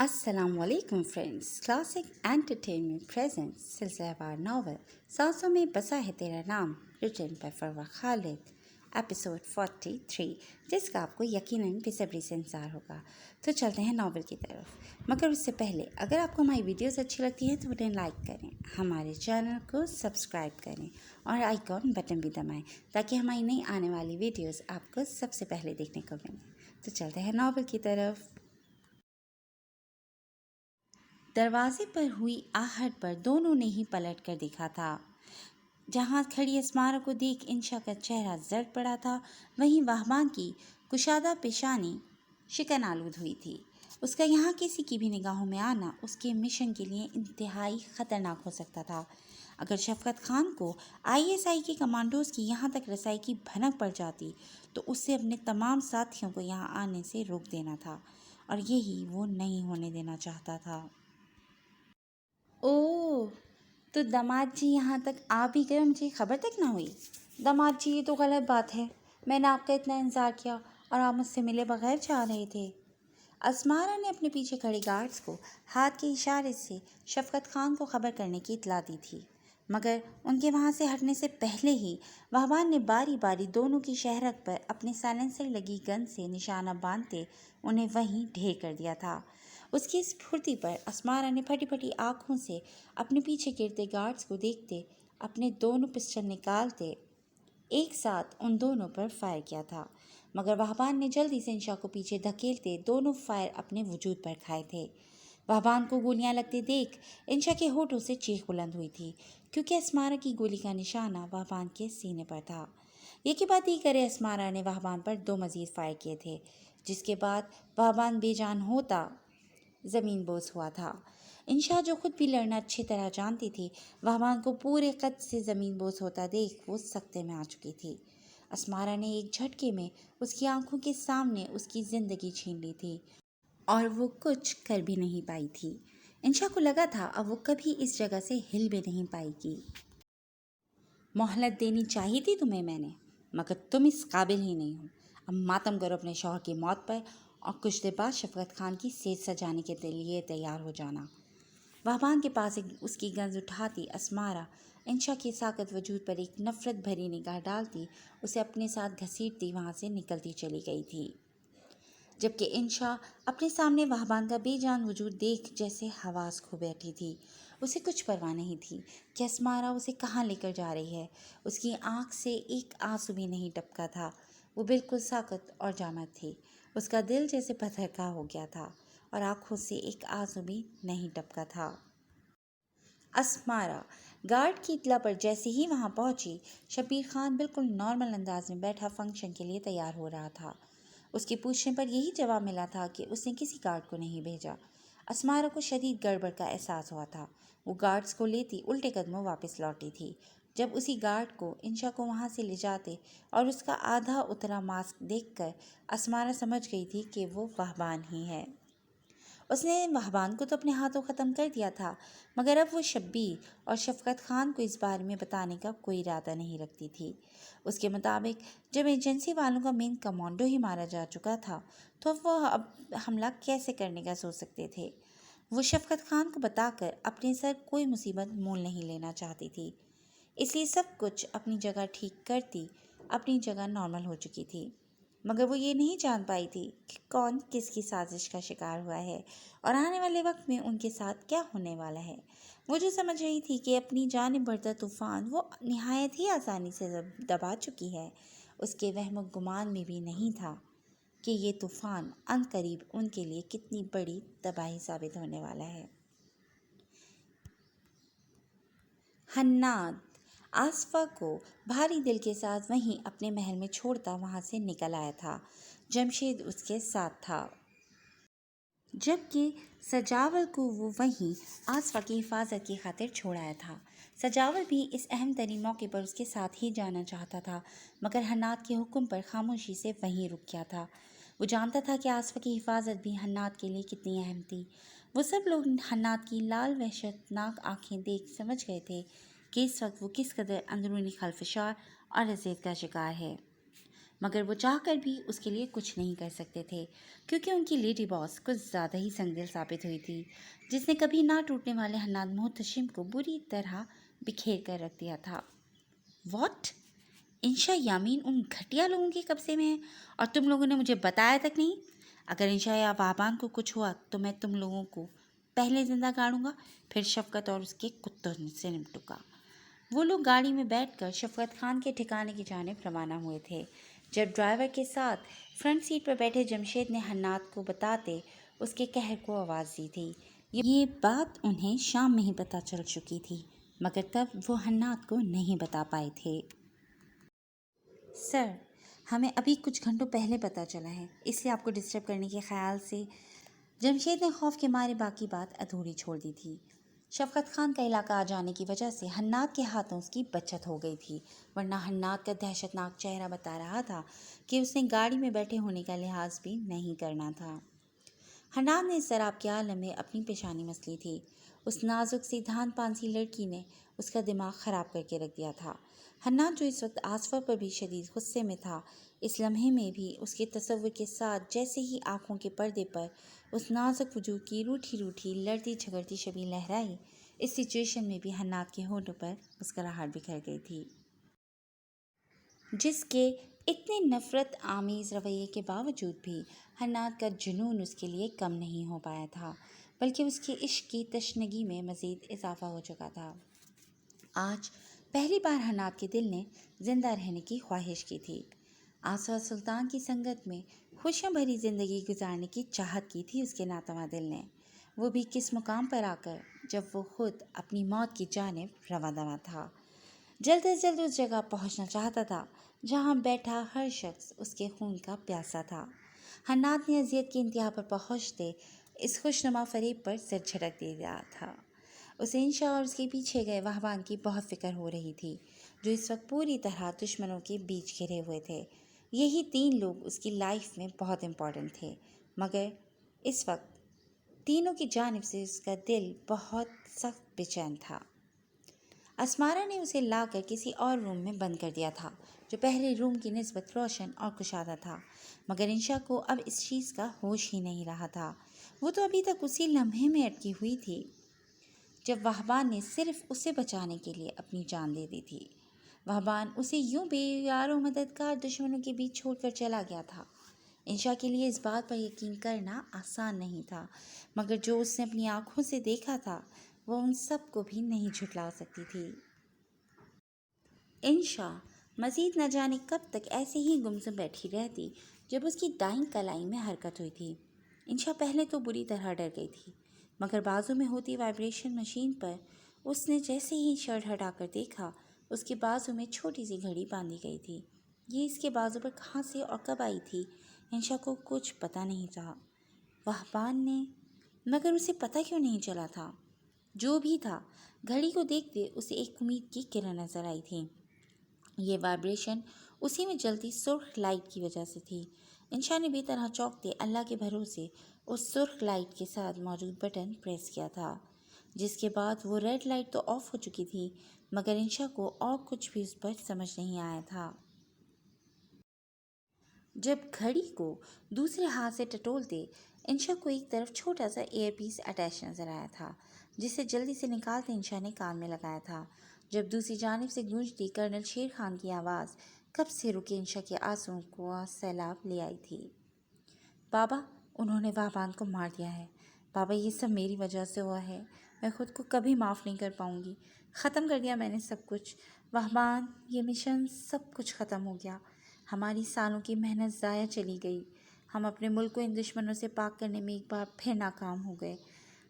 السلام علیکم friends, classic entertainment present سلسلہ وار ناول سانسوں میں بسا ہے تیرا نام، ریٹن بائی فروہ خالد، ایپیسوڈ 43، جس کا آپ کو یقیناً بے صبری سے انتظار ہوگا۔ تو چلتے ہیں ناول کی طرف، مگر اس سے پہلے اگر آپ کو ہماری ویڈیوز اچھی لگتی ہیں تو انہیں لائک کریں، ہمارے چینل کو سبسکرائب کریں اور آئیکن بٹن بھی دبائیں تاکہ ہماری نئی آنے والی ویڈیوز آپ کو سب سے پہلے دیکھنے کو ملیں۔ تو چلتے ہیں ناول کی طرف۔ دروازے پر ہوئی آہٹ پر دونوں نے ہی پلٹ کر دیکھا تھا۔ جہاں کھڑی اسمارا کو دیکھ انشا کا چہرہ زرد پڑا تھا، وہیں وہبان کی کشادہ پیشانی شکن آلود ہوئی تھی۔ اس کا یہاں کسی کی بھی نگاہوں میں آنا اس کے مشن کے لیے انتہائی خطرناک ہو سکتا تھا۔ اگر شفقت خان کو ISI کے کمانڈوز کی یہاں تک رسائی کی بھنک پڑ جاتی تو اسے اپنے تمام ساتھیوں کو یہاں آنے سے روک دینا تھا، اور یہی وہ نہیں ہونے دینا چاہتا تھا۔ اوہ، تو داماد جی یہاں تک آ بھی گئے، مجھے خبر تک نہ ہوئی؟ داماد جی، یہ تو غلط بات ہے، میں نے آپ کا اتنا انتظار کیا اور آپ مجھ سے ملے بغیر جا رہے تھے۔ اسمارا نے اپنے پیچھے کھڑے گارڈز کو ہاتھ کے اشارے سے شفقت خان کو خبر کرنے کی اطلاع دی تھی، مگر ان کے وہاں سے ہٹنے سے پہلے ہی وہبان نے باری باری دونوں کی شہرک پر اپنے سائلنسر لگی گن سے نشانہ باندھتے انہیں وہیں ڈھیر کر دیا تھا۔ اس کی اس پھرتی پر اسمارا نے پھٹی پھٹی آنکھوں سے اپنے پیچھے گرتے گارڈز کو دیکھتے اپنے دونوں پسٹل نکالتے ایک ساتھ ان دونوں پر فائر کیا تھا، مگر وہبان نے جلدی سے انشا کو پیچھے دھکیلتے دونوں فائر اپنے وجود پر کھائے تھے۔ وہبان کو گولیاں لگتے دیکھ انشا کے ہونٹوں سے چیخ بلند ہوئی تھی، کیونکہ اسمارا کی گولی کا نشانہ وہبان کے سینے پر تھا۔ یہ کی بات ہی کرے اسمارا نے وہبان پر 2 مزید فائر کیے تھے، جس کے بعد وہبان بے جان ہوتا زمین بوس ہوا تھا۔ انشا جو خود بھی لڑنا اچھی طرح جانتی تھی، وہبان کو پورے قد سے زمین بوس ہوتا دیکھ وہ سکتے میں آ چکی تھی۔ اسمارا نے ایک جھٹکے میں اس کی آنکھوں کے سامنے اس کی زندگی چھین لی تھی اور وہ کچھ کر بھی نہیں پائی تھی۔ انشا کو لگا تھا اب وہ کبھی اس جگہ سے ہل بھی نہیں پائے گی۔ مہلت دینی چاہیے تھی تمہیں میں نے، مگر تم اس قابل ہی نہیں ہو۔ اب ماتم کرو اپنے شوہر کی موت پر اور کچھ دیر بعد شفقت خان کی سیج سجانے کے لیے تیار ہو جانا۔ وہبان کے پاس اس کی گنز اٹھاتی اسمارا انشا کے ساکت وجود پر ایک نفرت بھری نگاہ ڈالتی اسے اپنے ساتھ گھسیٹتی وہاں سے نکلتی چلی گئی تھی، جبکہ انشا اپنے سامنے وہبان کا بے جان وجود دیکھ جیسے حواس کھو بیٹھی تھی۔ اسے کچھ پرواہ نہیں تھی کہ اسمارا اسے کہاں لے کر جا رہی ہے۔ اس کی آنکھ سے ایک آنسو بھی نہیں ٹپکا تھا، وہ بالکل ساکت اور جامد تھی۔ اس کا دل جیسے پتھر کا ہو گیا تھا اور آنکھوں سے ایک آنسو بھی نہیں ٹپکا تھا۔ اسمارا گارڈ کی اطلاع پر جیسے ہی وہاں پہنچی، شبیر خان بالکل نارمل انداز میں بیٹھا فنکشن کے لیے تیار ہو رہا تھا۔ اس کے پوچھنے پر یہی جواب ملا تھا کہ اس نے کسی گارڈ کو نہیں بھیجا۔ اسمارا کو شدید گڑبڑ کا احساس ہوا تھا۔ وہ گارڈز کو لیتی الٹے قدموں واپس لوٹی تھی۔ جب اسی گارڈ کو انشا کو وہاں سے لے جاتے اور اس کا آدھا اترا ماسک دیکھ کر اسمارا سمجھ گئی تھی کہ وہ وہبان ہی ہے۔ اس نے وہبان کو تو اپنے ہاتھوں ختم کر دیا تھا، مگر اب وہ شبیر اور شفقت خان کو اس بارے میں بتانے کا کوئی ارادہ نہیں رکھتی تھی۔ اس کے مطابق جب ایجنسی والوں کا مین کمانڈو ہی مارا جا چکا تھا تو وہ اب حملہ کیسے کرنے کا سوچ سکتے تھے۔ وہ شفقت خان کو بتا کر اپنے سر کوئی مصیبت مول نہیں لینا چاہتی تھی، اس لیے سب کچھ اپنی جگہ ٹھیک کرتی اپنی جگہ نارمل ہو چکی تھی، مگر وہ یہ نہیں جان پائی تھی کہ کون کس کی سازش کا شکار ہوا ہے اور آنے والے وقت میں ان کے ساتھ کیا ہونے والا ہے۔ وہ جو سمجھ رہی تھی کہ اپنی جانب بڑھتا طوفان وہ نہایت ہی آسانی سے دبا چکی ہے، اس کے وہم و گمان میں بھی نہیں تھا کہ یہ طوفان عنقریب ان کے لیے کتنی بڑی تباہی ثابت ہونے والا ہے۔ حناد آصفہ کو بھاری دل کے ساتھ وہیں اپنے محل میں چھوڑتا وہاں سے نکل آیا تھا۔ جمشید اس کے ساتھ تھا، جبکہ سجاول کو وہ وہیں آصفہ کی حفاظت کی خاطر چھوڑ آیا تھا۔ سجاول بھی اس اہم ترین موقع پر اس کے ساتھ ہی جانا چاہتا تھا، مگر حناد کے حکم پر خاموشی سے وہیں رک گیا تھا۔ وہ جانتا تھا کہ آصفہ کی حفاظت بھی حناد کے لیے کتنی اہم تھی۔ وہ سب لوگ حناد کی لال وحشتناک آنکھیں دیکھ سمجھ گئے تھے کہ اس وقت وہ کس قدر اندرونی خلفشار اور اذیت کا شکار ہے۔ مگر وہ چاہ کر بھی اس کے لیے کچھ نہیں کر سکتے تھے، کیونکہ ان کی لیڈی باس کچھ زیادہ ہی سنگدل ثابت ہوئی تھی، جس نے کبھی نہ ٹوٹنے والے حنان محتشم کو بری طرح بکھیر کر رکھ دیا تھا۔ واٹ؟ انشا یامین ان گھٹیا لوگوں کے قبضے میں ہے اور تم لوگوں نے مجھے بتایا تک نہیں؟ اگر انشا یا وابان کو کچھ ہوا تو میں تم لوگوں کو پہلے زندہ گاڑوں گا، پھر شفقت اور اس کے کتوں سے نمٹوں گا۔ وہ لوگ گاڑی میں بیٹھ کر شفقت خان کے ٹھکانے کی جانب روانہ ہوئے تھے، جب ڈرائیور کے ساتھ فرنٹ سیٹ پر بیٹھے جمشید نے حنات کو بتاتے اس کے قہر کو آواز دی تھی۔ یہ بات انہیں شام میں ہی پتہ چل چکی تھی، مگر تب وہ حنات کو نہیں بتا پائے تھے۔ سر، ہمیں ابھی کچھ گھنٹوں پہلے پتہ چلا ہے، اس لیے آپ کو ڈسٹرب کرنے کے خیال سے جمشید نے خوف کے مارے باقی بات ادھوری چھوڑ دی تھی۔ شفقت خان کا علاقہ آ جانے کی وجہ سے حنات کے ہاتھوں اس کی بچت ہو گئی تھی، ورنہ حنات کا دہشت ناک چہرہ بتا رہا تھا کہ اس نے گاڑی میں بیٹھے ہونے کا لحاظ بھی نہیں کرنا تھا۔ حنات نے اس شراب کے عالم میں اپنی پیشانی مسلی تھی۔ اس نازک سی دھان پانسی لڑکی نے اس کا دماغ خراب کر کے رکھ دیا تھا۔ حنات جو اس وقت آصفہ پر بھی شدید غصے میں تھا، اس لمحے میں بھی اس کے تصور کے ساتھ جیسے ہی آنکھوں کے پردے پر اس نازک وجود کی روٹھی روٹھی لڑتی جھگڑتی شبیہ لہرائی، اس سچویشن میں بھی حنات کے ہونٹوں پر مسکراہٹ بکھر گئی تھی، جس کے اتنے نفرت آمیز رویے کے باوجود بھی حنات کا جنون اس کے لیے کم نہیں ہو پایا تھا، بلکہ اس کے عشق کی تشنگی میں مزید اضافہ ہو چکا تھا۔ آج پہلی بار حنات کے دل نے زندہ رہنے کی خواہش کی تھی۔ آصفہ سلطان کی سنگت میں خوشیاں بھری زندگی گزارنے کی چاہت کی تھی اس کے ناتواں دل نے، وہ بھی کس مقام پر آ کر جب وہ خود اپنی موت کی جانب رواں دواں تھا۔ جلد از جلد اس جگہ پہنچنا چاہتا تھا جہاں بیٹھا ہر شخص اس کے خون کا پیاسا تھا۔ حنات نے اذیت کی انتہا پر پہنچتے اس خوشنما فریب پر سر جھٹک دیا تھا۔ اسے انشا اور اس کے پیچھے گئے وہبان کی بہت فکر ہو رہی تھی، جو اس وقت پوری طرح دشمنوں کے بیچ گھرے ہوئے تھے۔ یہی تین لوگ اس کی لائف میں بہت امپورٹنٹ تھے، مگر اس وقت تینوں کی جانب سے اس کا دل بہت سخت بے چین تھا۔ اسمارا نے اسے لا کر کسی اور روم میں بند کر دیا تھا، جو پہلے روم کی نسبت روشن اور کشادہ تھا، مگر انشا کو اب اس چیز کا ہوش ہی نہیں رہا تھا۔ وہ تو ابھی تک اسی لمحے میں اٹکی ہوئی تھی جب وہبان نے صرف اسے بچانے کے لیے اپنی جان دے دی تھی۔ وہبان اسے یوں بے یار و مددگار دشمنوں کے بیچ چھوڑ کر چلا گیا تھا۔ انشا کے لیے اس بات پر یقین کرنا آسان نہیں تھا، مگر جو اس نے اپنی آنکھوں سے دیکھا تھا وہ ان سب کو بھی نہیں جھٹلا سکتی تھی۔ انشا مزید نہ جانے کب تک ایسے ہی گمسم بیٹھی رہتی جب اس کی دائیں کلائی میں حرکت ہوئی تھی۔ انشا پہلے تو بری طرح ڈر گئی تھی، مگر بازو میں ہوتی وائبریشن مشین پر اس نے جیسے ہی شرٹ ہٹا کر دیکھا، اس کے بازو میں چھوٹی سی گھڑی باندھی گئی تھی۔ یہ اس کے بازو پر کہاں سے اور کب آئی تھی، انشا کو کچھ پتہ نہیں تھا۔ وہبان نے، مگر اسے پتہ کیوں نہیں چلا تھا؟ جو بھی تھا، گھڑی کو دیکھتے اسے ایک امید کی کرن نظر آئی تھی۔ یہ وائبریشن اسی میں جلتی سرخ لائٹ کی وجہ سے تھی۔ انشا نے بے طرح چونکتے اللہ کے بھروسے اس سرخ لائٹ کے ساتھ موجود بٹن پریس کیا تھا، جس کے بعد وہ ریڈ لائٹ تو آف ہو چکی تھی، مگر انشا کو اور کچھ بھی اس پر سمجھ نہیں آیا تھا۔ جب گھڑی کو دوسرے ہاتھ سے ٹٹولتے انشا کو ایک طرف چھوٹا سا ایئر پیس اٹیچ نظر آیا تھا، جسے جلدی سے نکالتے انشا نے کان میں لگایا تھا، جب دوسری جانب سے گونجتی کرنل شیر خان کی آواز کب سے رکے انشا کے آنسوؤں کو سیلاب لے آئی تھی۔ بابا، انہوں نے وہبان کو مار دیا ہے۔ بابا، یہ سب میری وجہ سے ہوا ہے، میں خود کو کبھی معاف نہیں کر پاؤں گی۔ ختم کر دیا میں نے سب کچھ، وہبان، یہ مشن سب کچھ ختم ہو گیا۔ ہماری سالوں کی محنت ضائع چلی گئی۔ ہم اپنے ملک کو ان دشمنوں سے پاک کرنے میں ایک بار پھر ناکام ہو گئے،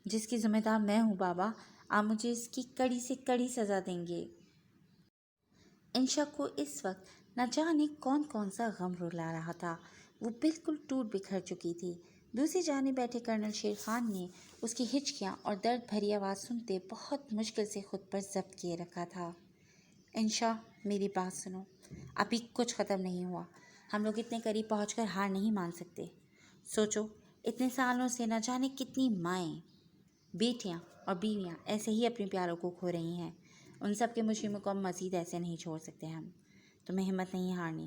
جس کی ذمہ دار میں ہوں۔ بابا، آپ مجھے اس کی کڑی سے کڑی سزا دیں گے۔ انشا کو اس وقت نہ جانے کون کون سا غم رلا رہا تھا، وہ بالکل ٹوٹ بکھر چکی تھی۔ دوسری جانب بیٹھے کرنل شیر خان نے اس کی ہچکیاں اور درد بھری آواز سنتے بہت مشکل سے خود پر ضبط کیے رکھا تھا۔ انشا، میری بات سنو، ابھی کچھ ختم نہیں ہوا۔ ہم لوگ اتنے قریب پہنچ کر ہار نہیں مان سکتے۔ سوچو، اتنے سالوں سے نہ جانے کتنی مائیں، بیٹیاں اور بیویاں ایسے ہی اپنے پیاروں کو کھو رہی ہیں۔ ان سب کے مجرموں کو اب مزید ایسے نہیں چھوڑ سکتے ہم۔ تمہیں ہمت نہیں ہارنی،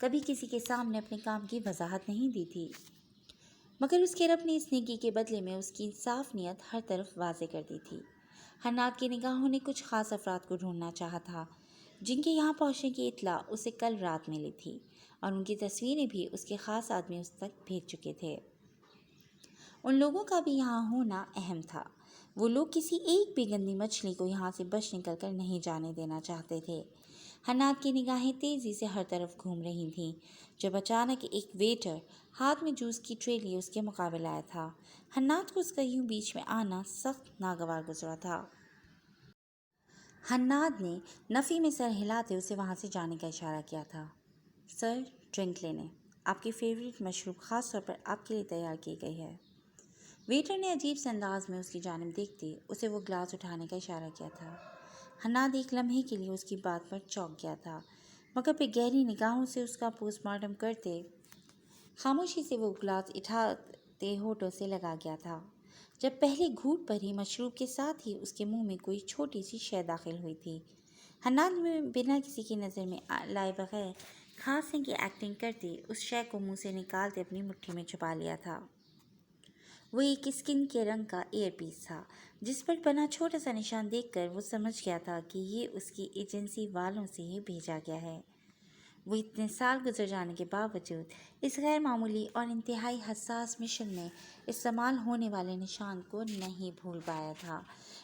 کبھی کسی کے سامنے اپنے کام کی وضاحت نہیں دی تھی، مگر اس کے رب نے اس نیکی کے بدلے میں اس کی صاف نیت ہر طرف واضح کر دی تھی۔ حناد کی نگاہوں نے کچھ خاص افراد کو ڈھونڈنا چاہا تھا جن کے یہاں پہنچنے کی اطلاع اسے کل رات ملی تھی، اور ان کی تصویریں بھی اس کے خاص آدمی اس تک بھیج چکے تھے۔ ان لوگوں کا بھی یہاں ہونا اہم تھا۔ وہ لوگ کسی ایک بھی گندی مچھلی کو یہاں سے بچ نکل کر نہیں جانے دینا چاہتے تھے۔ حناد کی نگاہیں تیزی سے ہر طرف گھوم رہی تھیں جب اچانک ایک ویٹر ہاتھ میں جوس کی ٹرے لیے اس کے مقابل آیا تھا۔ حناد کو اس کا یوں بیچ میں آنا سخت ناگوار گزرا تھا۔ حناد نے نفی میں سر ہلاتے اسے وہاں سے جانے کا اشارہ کیا تھا۔ سر، ڈرنک لینے، آپ کی فیوریٹ مشروب خاص طور پر آپ کے لیے تیار کی گئی ہے۔ ویٹر نے عجیب سے انداز میں اس کی جانب دیکھتے اسے وہ گلاس اٹھانے کا اشارہ کیا تھا۔ حناد ایک لمحے کے لیے اس کی بات پر چونک گیا تھا، مگر پھر گہری نگاہوں سے اس کا پوسٹ مارٹم کرتے خاموشی سے وہ گلاس اٹھاتے ہونٹوں سے لگا گیا تھا۔ جب پہلے گھونٹ پر ہی مشروب کے ساتھ ہی اس کے منہ میں کوئی چھوٹی سی شے داخل ہوئی تھی۔ حناد میں بنا کسی کی نظر میں لائے بغیر خاص کی ایکٹنگ کرتے اس شے کو منہ سے نکالتے اپنی مٹھی میں چھپا لیا تھا۔ وہ ایک اسکن کے رنگ کا ایئر پیس تھا جس پر بنا چھوٹا سا نشان دیکھ کر وہ سمجھ گیا تھا کہ یہ اس کی ایجنسی والوں سے ہی بھیجا گیا ہے۔ وہ اتنے سال گزر جانے کے باوجود اس غیر معمولی اور انتہائی حساس مشن میں استعمال ہونے والے نشان کو نہیں بھول پایا تھا۔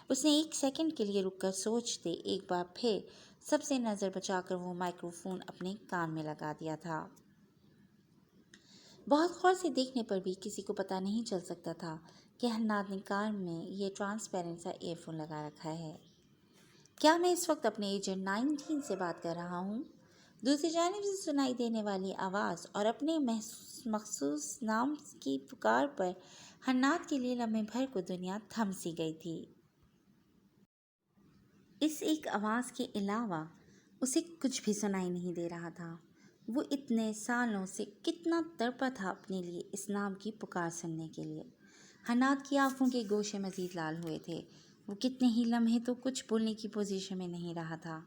اس نے ایک سیکنڈ کے لیے رک کر سوچتے ایک بار پھر سب سے نظر بچا کر وہ مائکرو فون اپنے کان میں لگا دیا تھا۔ بہت غور سے دیکھنے پر بھی کسی کو پتہ نہیں چل سکتا تھا کہ حناد نے کان میں یہ ٹرانسپیرنٹ سا ایئر فون لگا رکھا ہے۔ کیا میں اس وقت اپنے ایجنٹ 19 سے بات کر رہا ہوں؟ دوسری جانب سے سنائی دینے والی آواز اور اپنے مخصوص نام کی پکار پر حناد کے لیے لمحے بھر کو دنیا تھم سی گئی تھی۔ اس ایک آواز کے علاوہ اسے کچھ بھی سنائی نہیں دے رہا تھا۔ وہ اتنے سالوں سے کتنا تڑپا تھا اپنے لیے اس نام کی پکار سننے کے لیے۔ حناد کی آنکھوں کے گوشے مزید لال ہوئے تھے۔ وہ کتنے ہی لمحے تو کچھ بولنے کی پوزیشن میں نہیں رہا تھا۔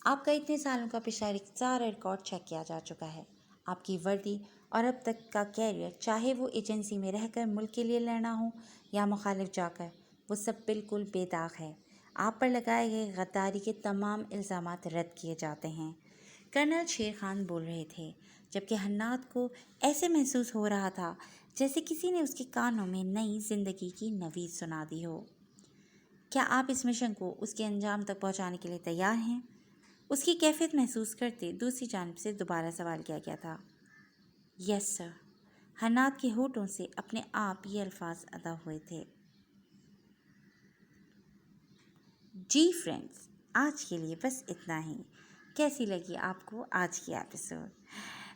آپ کا اتنے سالوں کا پچھلا سارا ریکارڈ چیک کیا جا چکا ہے۔ آپ کی وردی اور اب تک کا کیریئر، چاہے وہ ایجنسی میں رہ کر ملک کے لیے لڑنا ہو یا مخالف جا کر، وہ سب بالکل بے داغ ہے۔ آپ پر لگائے گئے غداری کے تمام الزامات رد کیے جاتے ہیں۔ کرنل شیر خان بول رہے تھے، جبکہ حناد کو ایسے محسوس ہو رہا تھا جیسے کسی نے اس کے کانوں میں نئی زندگی کی نوید سنا دی ہو۔ کیا آپ اس مشن کو اس کے انجام تک پہنچانے کے لیے تیار ہیں؟ اس کی کیفیت محسوس کرتے دوسری جانب سے دوبارہ سوال کیا گیا تھا۔ یس سر، حناد کے ہونٹوں سے اپنے آپ یہ الفاظ ادا ہوئے تھے۔ جی فرینڈز، آج کے لیے بس اتنا ہی۔ کیسی لگی آپ کو آج کی ایپیسوڈ؟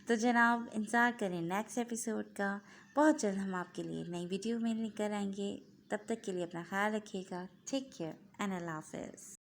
تو جناب انتظار کریں نیکسٹ ایپیسوڈ کا۔ بہت جلد ہم آپ کے لیے نئی ویڈیو میں لے کر آئیں گے۔ تب تک کے لیے اپنا خیال رکھیے گا۔ ٹیک کیئر اینڈ اللہ حافظ۔